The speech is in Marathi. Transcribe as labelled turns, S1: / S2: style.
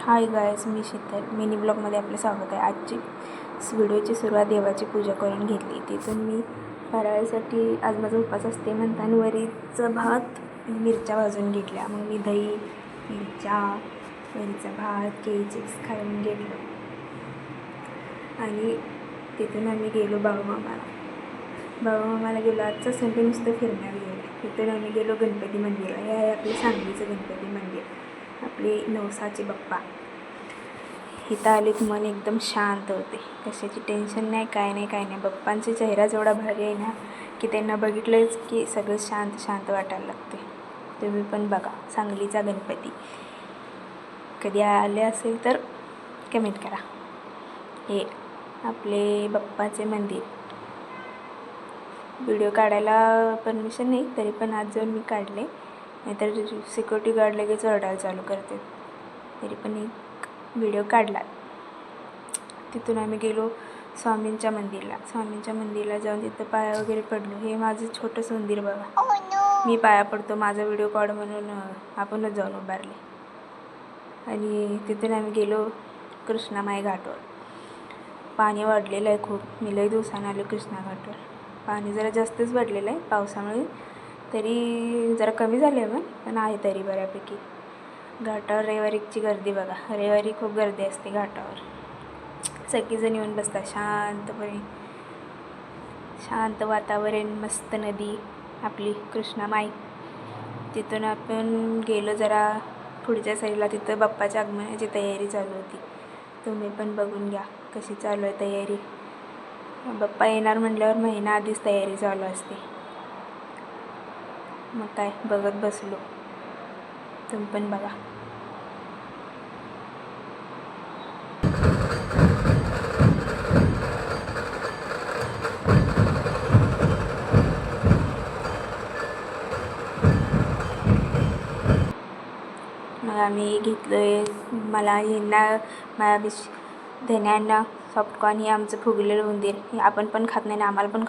S1: हाय गायस, मी शीतल. मिनी ब्लॉगमध्ये आपलं स्वागत आहे. आजची व्हिडिओची सुरुवात देवाची पूजा करून घेतली. तिथून मी फराळासाठी आज माझा उपवास असते म्हणताना वरीचा भात मिरच्या भाजून घेतल्या. मग मी दही, मिरच्या, वरीचा भात, केळी चिप्स खाऊन घेतलं आणि तिथून आम्ही गेलो बाळूमामाला गेलो. आजचा संडे नुसतं फिरण्यात गेलो. तिथून आम्ही गेलो गणपती मंदिराला. हे आहे आपले सांगलीचं गणपती मंदिर, आपले नवसाचे बाप्पा. इथं आले की मन एकदम शांत होते. कशाची टेन्शन नाही, काय नाही. बाप्पांचा चेहरा जेवढा भारी आहे ना की त्यांना बघितलंच की सगळं शांत शांत वाटायला लागते. तुम्ही पण बघा सांगलीचा गणपती. कधी आले असेल तर कमेंट करा. हे आपले बाप्पाचे मंदिर. व्हिडिओ काढायला परमिशन नाही, तरी पण आज जाऊन मी काढले. नाहीतर सिक्युरिटी गार्ड लगेच ओरडायला चालू करते. तरी पण एक व्हिडिओ काढला. तिथून आम्ही गेलो स्वामींच्या मंदिरला जाऊन तिथं पाया वगैरे पडलो. हे माझं छोटंसं मंदिर बघा. मी पाया पडतो, माझा व्हिडिओ काढ म्हणून आपणच जाऊन उभारले. आणि तिथून आम्ही गेलो कृष्णामाई घाटवर. पाणी वाढलेलं आहे खूप. मी लई दिवसानं आलो कृष्णा घाटवर. पाणी जरा जास्तच वाढलेलं आहे पावसामुळे. तरी जरा कमी झाले पण आहे तरी बऱ्यापैकी. घाटावर रविवारीची गर्दी बघा. रविवारी खूप गर्दी असते घाटावर. सगळीजण येऊन बसतात शांतपणे. शांत वातावरण, मस्त नदी आपली कृष्णामाई. तिथून आपण गेलो जरा पुढच्या साईडला. तिथं बाप्पाच्या आगमनाची तयारी चालू होती. तुम्ही पण बघून घ्या कशी चालू आहे तयारी. बाप्पा येणार म्हटल्यावर महिना आधीच तयारी चालू असते. मग काय बघत बसलो. तुम्ही पण बघा. मग आम्ही घेतलं. मला यांना धन्यांना सॉफ्टकॉर्न हे आमचं फुगलेलं उंदीर. हे आपण पण खात नाही ना, आम्हाला पण